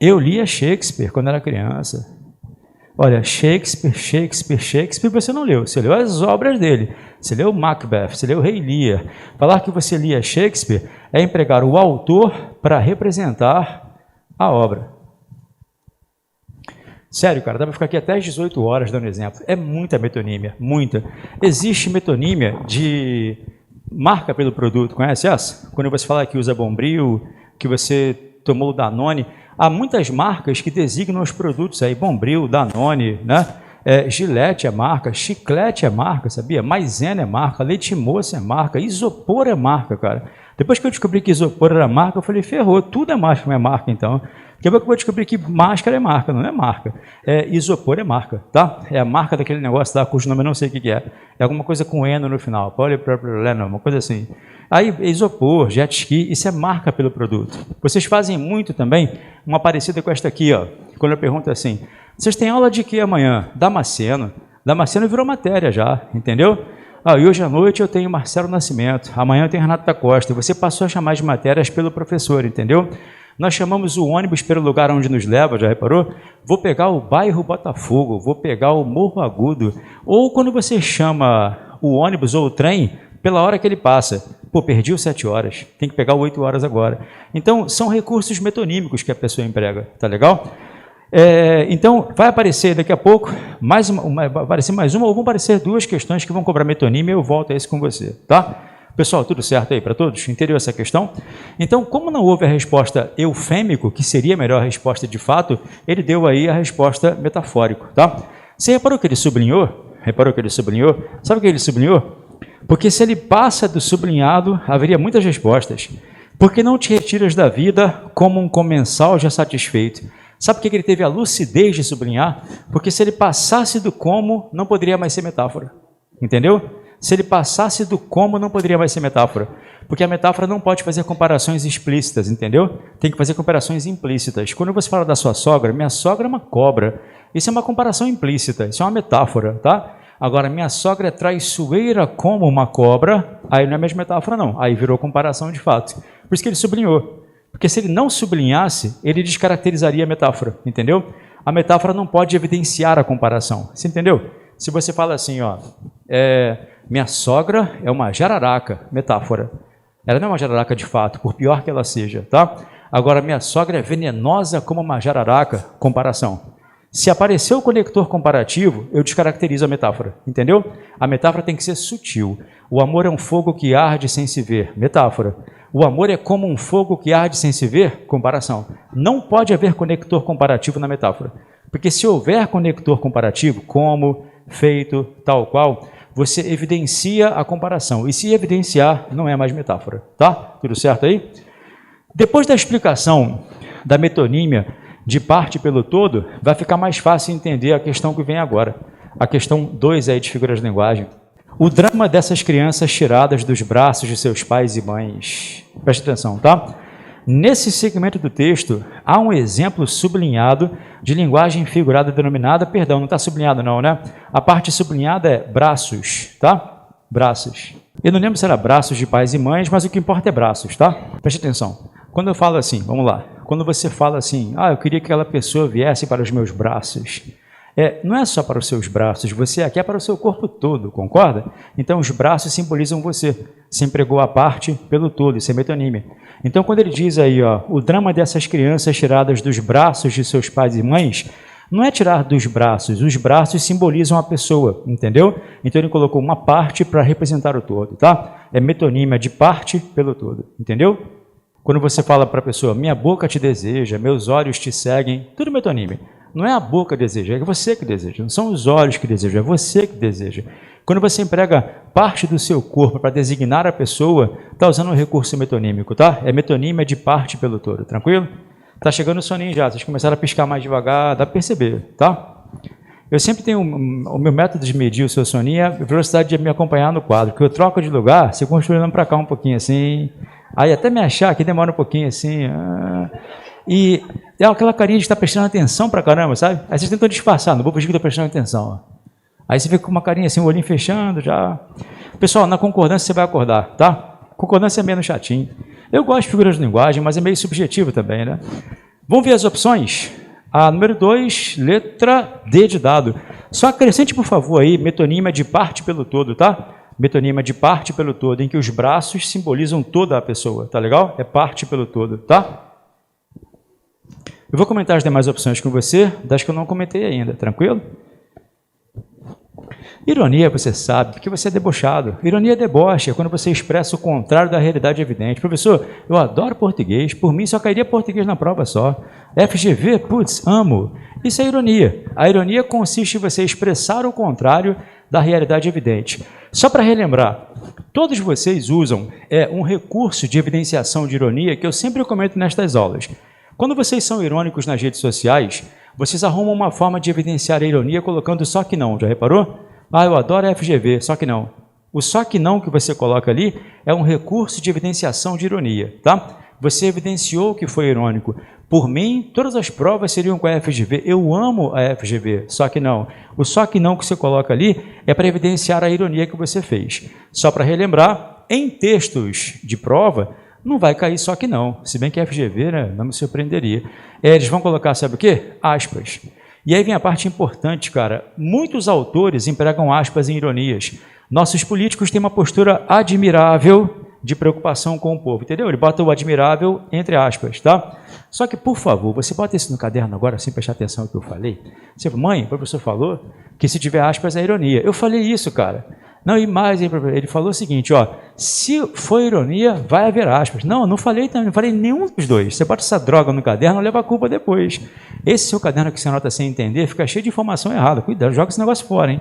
Eu lia Shakespeare quando era criança. Olha, Shakespeare, você não leu. Você leu as obras dele. Você leu Macbeth, você leu Rei Lear. Falar que você lia Shakespeare é empregar o autor para representar a obra. Sério, cara, dá para ficar aqui até às 18 horas dando exemplo. É muita metonímia, muita. Existe metonímia de marca pelo produto, conhece essa? Quando você fala que usa Bombril, que você tomou o Danone, há muitas marcas que designam os produtos aí, Bombril, Danone, né? Gillette é marca, Chiclete é marca, sabia? Maisena é marca, Leite Moça é marca, Isopor é marca, cara. Depois que eu descobri que Isopor era marca, eu falei, ferrou, tudo é marca, não é marca então. Daqui a pouco eu vou descobrir que máscara é marca, não é marca. Isopor é marca, tá? É a marca daquele negócio lá, cujo nome eu não sei o que é. É alguma coisa com eno no final, polipropileno, uma coisa assim. Aí, isopor, jet ski, isso é marca pelo produto. Vocês fazem muito também, uma parecida com esta aqui, ó. Quando eu pergunto assim, vocês têm aula de que amanhã? Damasceno. Damasceno virou matéria já, entendeu? E hoje à noite eu tenho Marcelo Nascimento, amanhã eu tenho Renato da Costa. Você passou a chamar de matérias pelo professor, entendeu? Nós chamamos o ônibus pelo lugar onde nos leva, já reparou? Vou pegar o bairro Botafogo, vou pegar o Morro Agudo. Ou quando você chama o ônibus ou o trem, pela hora que ele passa. Pô, perdi os 7 horas, tem que pegar o 8 horas agora. Então, são recursos metonímicos que a pessoa emprega, tá legal? Então, vai aparecer daqui a pouco, vai aparecer mais uma, ou vão aparecer 2 questões que vão cobrar metonímia e eu volto a isso com você, tá? Pessoal, tudo certo aí para todos? Entendeu essa questão? Então, como não houve a resposta eufêmico, que seria a melhor resposta de fato, ele deu aí a resposta metafórico, tá? Você reparou que ele sublinhou? Sabe o que ele sublinhou? Porque se ele passa do sublinhado, haveria muitas respostas. Porque não te retiras da vida como um comensal já satisfeito. Sabe por que ele teve a lucidez de sublinhar? Porque se ele passasse do como, não poderia mais ser metáfora. Entendeu? Se ele passasse do como, não poderia mais ser metáfora. Porque a metáfora não pode fazer comparações explícitas, entendeu? Tem que fazer comparações implícitas. Quando você fala da sua sogra, minha sogra é uma cobra. Isso é uma comparação implícita, isso é uma metáfora, tá? Agora, minha sogra é traiçoeira como uma cobra, aí não é mesmo metáfora não, aí virou comparação de fato. Por isso que ele sublinhou. Porque se ele não sublinhasse, ele descaracterizaria a metáfora, entendeu? A metáfora não pode evidenciar a comparação, você entendeu? Se você fala assim, ó, minha sogra é uma jararaca, metáfora. Ela não é uma jararaca de fato, por pior que ela seja, tá? Agora, minha sogra é venenosa como uma jararaca, comparação. Se aparecer o conector comparativo, eu descaracterizo a metáfora, entendeu? A metáfora tem que ser sutil. O amor é um fogo que arde sem se ver, metáfora. O amor é como um fogo que arde sem se ver, comparação. Não pode haver conector comparativo na metáfora. Porque se houver conector comparativo, como, feito, tal qual, você evidencia a comparação. E se evidenciar, não é mais metáfora, tá? Tudo certo aí? Depois da explicação da metonímia, de parte pelo todo, vai ficar mais fácil entender a questão que vem agora. A questão 2 aí de figuras de linguagem. O drama dessas crianças tiradas dos braços de seus pais e mães. Preste atenção, tá? Nesse segmento do texto, há um exemplo sublinhado de linguagem figurada denominada, perdão, não está sublinhado não, né? A parte sublinhada é braços, tá? Braços. Eu não lembro se era braços de pais e mães, mas o que importa é braços, tá? Preste atenção. Quando eu falo assim, vamos lá, quando você fala assim, eu queria que aquela pessoa viesse para os meus braços, não é só para os seus braços, você aqui é para o seu corpo todo, concorda? Então os braços simbolizam você empregou a parte pelo todo, isso é metonímia. Então quando ele diz aí, o drama dessas crianças tiradas dos braços de seus pais e mães, não é tirar dos braços, os braços simbolizam a pessoa, entendeu? Então ele colocou uma parte para representar o todo, tá? É metonímia de parte pelo todo, entendeu? Quando você fala para a pessoa, minha boca te deseja, meus olhos te seguem, tudo metonímia. Não é a boca que deseja, é você que deseja. Não são os olhos que desejam, é você que deseja. Quando você emprega parte do seu corpo para designar a pessoa, está usando um recurso metonímico, tá? É metonímia de parte pelo todo, tranquilo? Está chegando o soninho já, vocês começaram a piscar mais devagar, dá para perceber, tá? Eu sempre tenho o meu método de medir o seu soninho é a velocidade de me acompanhar no quadro, que eu troco de lugar, você continua olhando para cá um pouquinho assim, aí até me achar que demora um pouquinho assim, e é aquela carinha de estar prestando atenção pra caramba, sabe? Aí vocês tentam disfarçar, não vou fingir que estou prestando atenção. Aí você fica com uma carinha assim, o olhinho fechando já. Pessoal, na concordância você vai acordar, tá? Concordância é menos chatinho. Eu gosto de figuras de linguagem, mas é meio subjetivo também, né? Vamos ver as opções? A número 2, letra D de dado. Só acrescente, por favor, aí, metonímia de parte pelo todo, tá? Metonímia de parte pelo todo, em que os braços simbolizam toda a pessoa, tá legal? É parte pelo todo, tá? Eu vou comentar as demais opções com você, das que eu não comentei ainda, tranquilo? Ironia, você sabe, porque você é debochado. Ironia é deboche, é quando você expressa o contrário da realidade evidente. Professor, eu adoro português, por mim só cairia português na prova só. FGV, putz, amo. Isso é ironia. A ironia consiste em você expressar o contrário da realidade evidente. Só para relembrar, todos vocês usam um recurso de evidenciação de ironia que eu sempre comento nestas aulas. Quando vocês são irônicos nas redes sociais, vocês arrumam uma forma de evidenciar a ironia colocando só que não, já reparou? Ah, eu adoro FGV, só que não. O só que não que você coloca ali é um recurso de evidenciação de ironia, tá? Você evidenciou que foi irônico. Por mim, todas as provas seriam com a FGV. Eu amo a FGV, só que não. O só que não que você coloca ali é para evidenciar a ironia que você fez. Só para relembrar, em textos de prova, não vai cair só que não. Se bem que a FGV, né, não me surpreenderia. Eles vão colocar, sabe o quê? Aspas. E aí vem a parte importante, cara. Muitos autores empregam aspas em ironias. Nossos políticos têm uma postura admirável de preocupação com o povo, entendeu? Ele bota o admirável entre aspas, tá? Só que, por favor, você bota isso no caderno agora, sem prestar atenção no que eu falei. Você, mãe, o professor falou que se tiver aspas é ironia. Eu falei isso, cara. Não, e mais, ele falou o seguinte, ó, se for ironia, vai haver aspas. Não, não falei também, não falei nenhum dos dois. Você bota essa droga no caderno, leva a culpa depois. Esse seu caderno que você anota sem entender, fica cheio de informação errada. Cuidado, joga esse negócio fora, hein?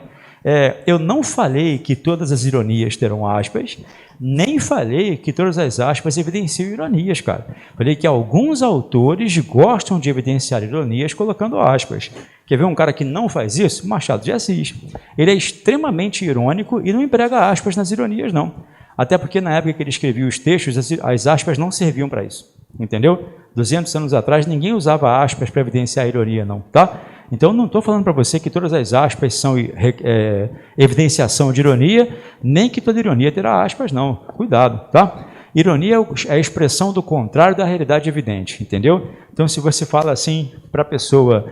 Eu não falei que todas as ironias terão aspas, nem falei que todas as aspas evidenciam ironias, cara. Falei que alguns autores gostam de evidenciar ironias colocando aspas. Quer ver um cara que não faz isso? Machado de Assis. Ele é extremamente irônico e não emprega aspas nas ironias, não. Até porque na época que ele escrevia os textos, as aspas não serviam para isso. Entendeu? 200 anos atrás, ninguém usava aspas para evidenciar a ironia, não, tá? Então, não estou falando para você que todas as aspas são evidenciação de ironia, nem que toda ironia terá aspas, não. Cuidado, tá? Ironia é a expressão do contrário da realidade evidente, entendeu? Então, se você fala assim para a pessoa,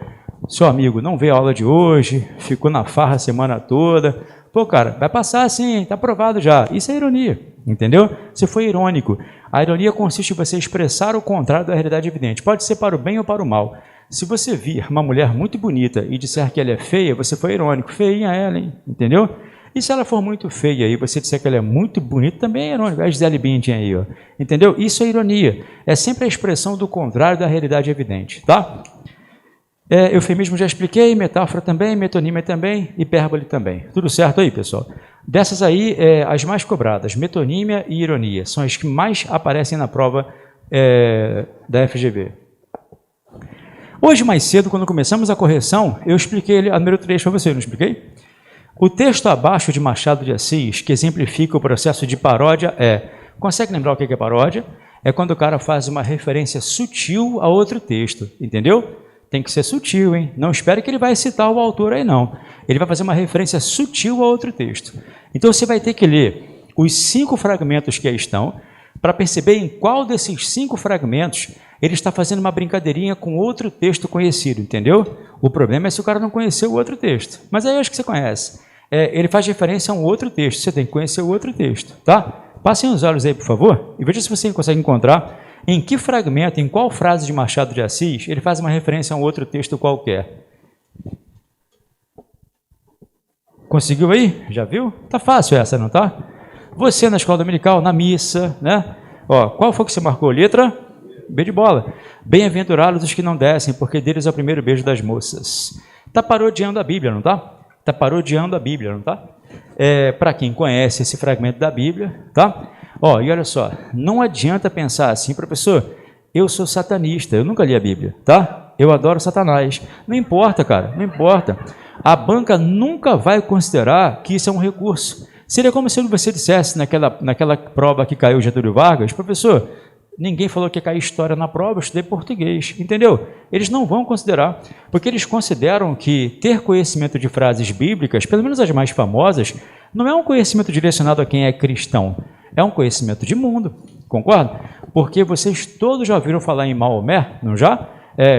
seu amigo, não veio a aula de hoje, ficou na farra a semana toda, pô, cara, vai passar assim, está aprovado já. Isso é ironia, entendeu? Você foi irônico. A ironia consiste em você expressar o contrário da realidade evidente. Pode ser para o bem ou para o mal. Se você vir uma mulher muito bonita e disser que ela é feia, você foi irônico. Feinha ela, hein? Entendeu? E se ela for muito feia e você disser que ela é muito bonita, também é irônico. A Gisele Bündchen aí, ó. Entendeu? Isso é ironia. É sempre a expressão do contrário da realidade evidente, tá? Eufemismo já expliquei, metáfora também, metonímia também, hipérbole também. Tudo certo aí, pessoal? Dessas aí, as mais cobradas, metonímia e ironia, são as que mais aparecem na prova da FGV. Hoje, mais cedo, quando começamos a correção, eu expliquei a número 3 para você, não expliquei? O texto abaixo de Machado de Assis, que exemplifica o processo de paródia, consegue lembrar o que é paródia? É quando o cara faz uma referência sutil a outro texto, entendeu? Tem que ser sutil, hein? Não espere que ele vai citar o autor aí, não. Ele vai fazer uma referência sutil a outro texto. Então, você vai ter que ler os 5 fragmentos que aí estão, para perceber em qual desses 5 fragmentos ele está fazendo uma brincadeirinha com outro texto conhecido, entendeu? O problema é se o cara não conheceu o outro texto. Mas aí eu acho que você conhece. Ele faz referência a um outro texto, você tem que conhecer o outro texto, tá? Passem os olhos aí, por favor, e veja se você consegue encontrar em que fragmento, em qual frase de Machado de Assis, ele faz uma referência a um outro texto qualquer. Conseguiu aí? Já viu? Tá fácil essa, não tá? Você na escola dominical, na missa, né? Ó, qual foi que você marcou? Letra B de bola. Bem-aventurados os que não descem, porque deles é o primeiro beijo das moças. Tá parodiando a Bíblia, não tá? Tá parodiando a Bíblia, não tá? Para quem conhece esse fragmento da Bíblia, tá? Ó, e olha só, não adianta pensar assim, professor, eu sou satanista, eu nunca li a Bíblia, tá? Eu adoro Satanás. Não importa, cara, não importa. A banca nunca vai considerar que isso é um recurso. Seria como se você dissesse naquela prova que caiu Getúlio Vargas, professor, ninguém falou que ia cair história na prova, eu estudei português, entendeu? Eles não vão considerar, porque eles consideram que ter conhecimento de frases bíblicas, pelo menos as mais famosas, não é um conhecimento direcionado a quem é cristão, é um conhecimento de mundo, concorda? Porque vocês todos já ouviram falar em Maomé, não já?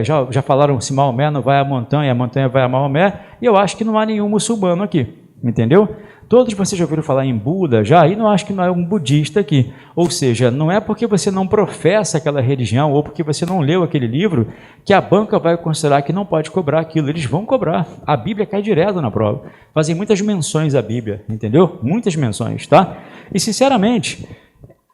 Já falaram se Maomé não vai à montanha, a montanha vai a Maomé, e eu acho que não há nenhum muçulmano aqui, entendeu? Todos vocês já ouviram falar em Buda já, e não acho que não é um budista aqui. Ou seja, não é porque você não professa aquela religião, ou porque você não leu aquele livro, que a banca vai considerar que não pode cobrar aquilo. Eles vão cobrar. A Bíblia cai direto na prova. Fazem muitas menções à Bíblia, entendeu? Muitas menções, tá? E, sinceramente,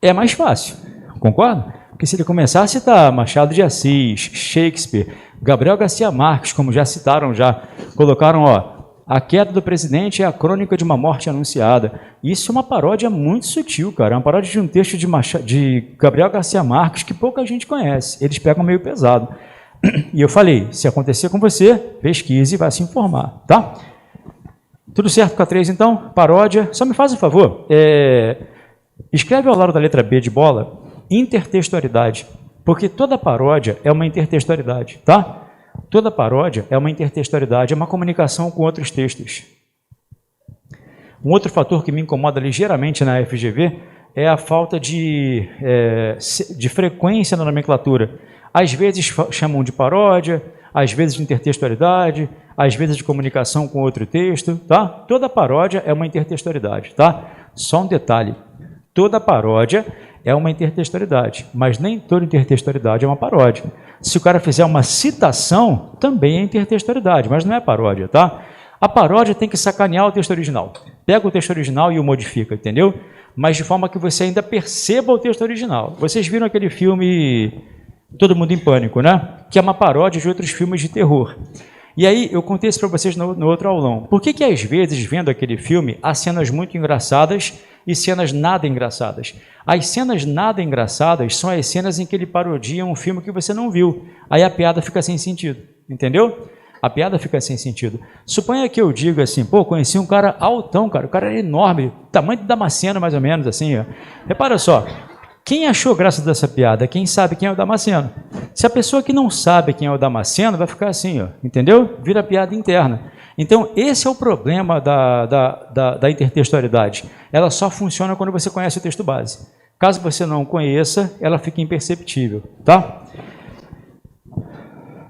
é mais fácil, concorda? Porque se ele começar a citar Machado de Assis, Shakespeare, Gabriel Garcia Marques, como já citaram, já colocaram, ó, a queda do presidente é a crônica de uma morte anunciada. Isso é uma paródia muito sutil, cara. É uma paródia de um texto de Gabriel Garcia Marques que pouca gente conhece. Eles pegam meio pesado. E eu falei, se acontecer com você, pesquise e vai se informar, tá? Tudo certo com a 3, então? Paródia. Só me faz um favor. Escreve ao lado da letra B de bola, intertextualidade. Porque toda paródia é uma intertextualidade, tá? Toda paródia é uma intertextualidade, é uma comunicação com outros textos. Um outro fator que me incomoda ligeiramente na FGV é a falta de frequência na nomenclatura. Às vezes chamam de paródia, às vezes de intertextualidade, às vezes de comunicação com outro texto, tá? Toda paródia é uma intertextualidade, tá? Só um detalhe, toda paródia é uma intertextualidade, mas nem toda intertextualidade é uma paródia. Se o cara fizer uma citação, também é intertextualidade, mas não é paródia, tá? A paródia tem que sacanear o texto original. Pega o texto original e o modifica, entendeu? Mas de forma que você ainda perceba o texto original. Vocês viram aquele filme Todo Mundo em Pânico, né? Que é uma paródia de outros filmes de terror. E aí, eu contei isso para vocês no outro aulão. Por que às vezes, vendo aquele filme, há cenas muito engraçadas e cenas nada engraçadas? As cenas nada engraçadas são as cenas em que ele parodia um filme que você não viu. Aí a piada fica sem sentido, entendeu? A piada fica sem sentido. Suponha que eu diga assim, pô, conheci um cara altão, cara, o cara era enorme, tamanho de Damasceno mais ou menos, assim, ó. Repara só, quem achou graça dessa piada? Quem sabe quem é o Damasceno. Se a pessoa que não sabe quem é o Damasceno, vai ficar assim, ó, entendeu? Vira piada interna. Então, esse é o problema da intertextualidade. Ela só funciona quando você conhece o texto base. Caso você não conheça, ela fica imperceptível, tá?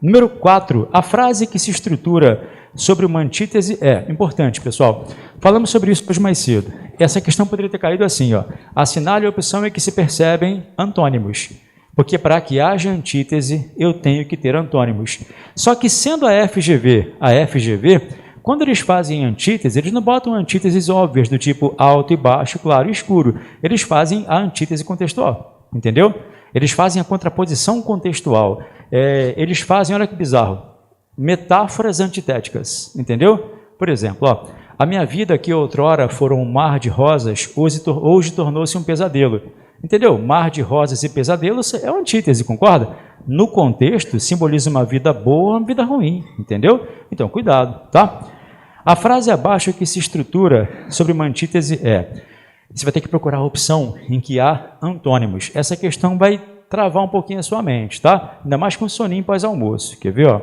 Número 4, a frase que se estrutura sobre uma antítese é importante, pessoal. Falamos sobre isso hoje mais cedo. Essa questão poderia ter caído assim, ó. Assinale a opção em que se percebem antônimos. Porque para que haja antítese, eu tenho que ter antônimos. Só que sendo a FGV, quando eles fazem antítese, eles não botam antíteses óbvias do tipo alto e baixo, claro e escuro. Eles fazem a antítese contextual, entendeu? Eles fazem a contraposição contextual. Eles fazem, olha que bizarro, metáforas antitéticas, entendeu? Por exemplo, ó, a minha vida que outrora foram um mar de rosas, hoje tornou-se um pesadelo. Entendeu? Mar de rosas e pesadelos é uma antítese, concorda? No contexto, simboliza uma vida boa ou uma vida ruim, entendeu? Então, cuidado, tá? A frase abaixo que se estrutura sobre uma antítese você vai ter que procurar a opção em que há antônimos. Essa questão vai travar um pouquinho a sua mente, tá? Ainda mais com soninho pós-almoço, quer ver, ó?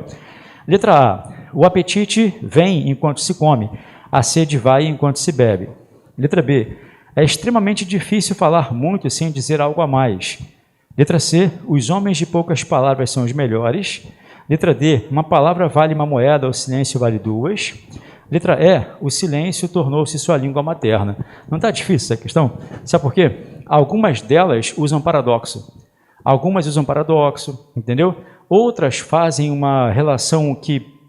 Letra A, o apetite vem enquanto se come, a sede vai enquanto se bebe. Letra B, é extremamente difícil falar muito sem dizer algo a mais. Letra C, os homens de poucas palavras são os melhores. Letra D, uma palavra vale uma moeda, o silêncio vale duas. Letra E, o silêncio tornou-se sua língua materna. Não está difícil essa questão? Sabe por quê? Algumas delas usam paradoxo. Algumas usam paradoxo, entendeu? Outras fazem uma relação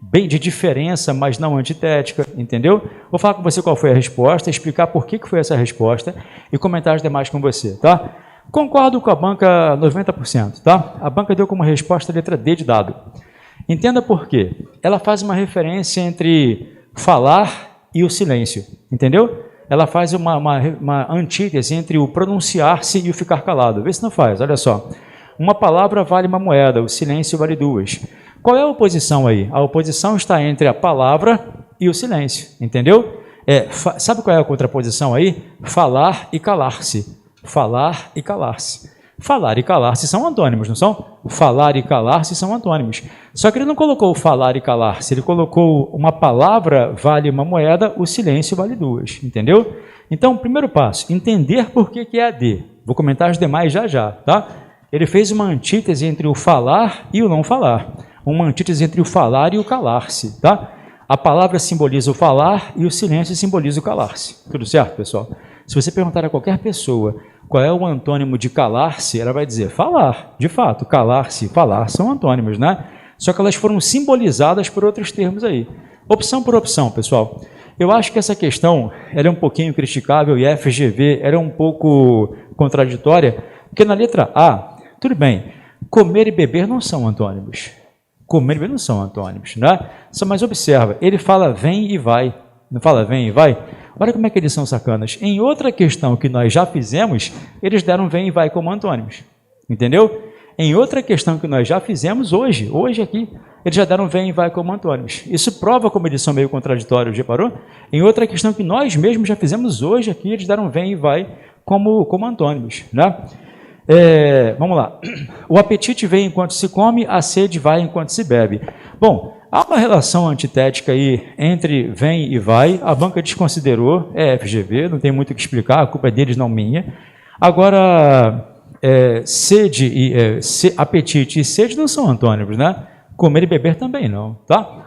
bem de diferença, mas não antitética, entendeu? Vou falar com você qual foi a resposta, explicar por que foi essa resposta e comentar as demais com você, tá? Concordo com a banca 90%, tá? A banca deu como resposta a letra D de dado. Entenda por quê. Ela faz uma referência entre falar e o silêncio, entendeu? Ela faz uma antítese entre o pronunciar-se e o ficar calado. Vê se não faz, olha só. Uma palavra vale uma moeda, o silêncio vale duas. Qual é a oposição aí? A oposição está entre a palavra e o silêncio, entendeu? Sabe qual é a contraposição aí? Falar e calar-se. Falar e calar-se. Falar e calar-se são antônimos, não são? Falar e calar-se são antônimos. Só que ele não colocou falar e calar-se, ele colocou uma palavra vale uma moeda, o silêncio vale duas, entendeu? Então, primeiro passo, entender por que é AD. Vou comentar os demais já já, tá? Ele fez uma antítese entre o falar e o não falar. Uma antítese entre o falar e o calar-se, tá? A palavra simboliza o falar e o silêncio simboliza o calar-se. Tudo certo, pessoal? Se você perguntar a qualquer pessoa qual é o antônimo de calar-se, ela vai dizer falar. De fato, calar-se e falar são antônimos, né? Só que elas foram simbolizadas por outros termos aí. Opção por opção, pessoal. Eu acho que essa questão ela é um pouquinho criticável e a FGV era um pouco contraditória, porque na letra A, tudo bem, comer e beber não são antônimos. Comer e beber não são antônimos, né? Mas observa, ele fala vem e vai. Não fala vem e vai? Olha como é que eles são sacanas. Em outra questão que nós já fizemos, eles deram vem e vai como antônimos. Entendeu? Em outra questão que nós já fizemos hoje aqui, eles já deram vem e vai como antônimos. Isso prova como eles são meio contraditórios, reparou? Em outra questão que nós mesmos já fizemos hoje aqui, eles deram vem e vai como antônimos, né? Vamos lá. O apetite vem enquanto se come, a sede vai enquanto se bebe. Bom, há uma relação antitética aí entre vem e vai, a banca desconsiderou, é FGV, não tem muito o que explicar, a culpa é deles, não minha. Agora, apetite e sede não são antônimos, né? Comer e beber também não, tá?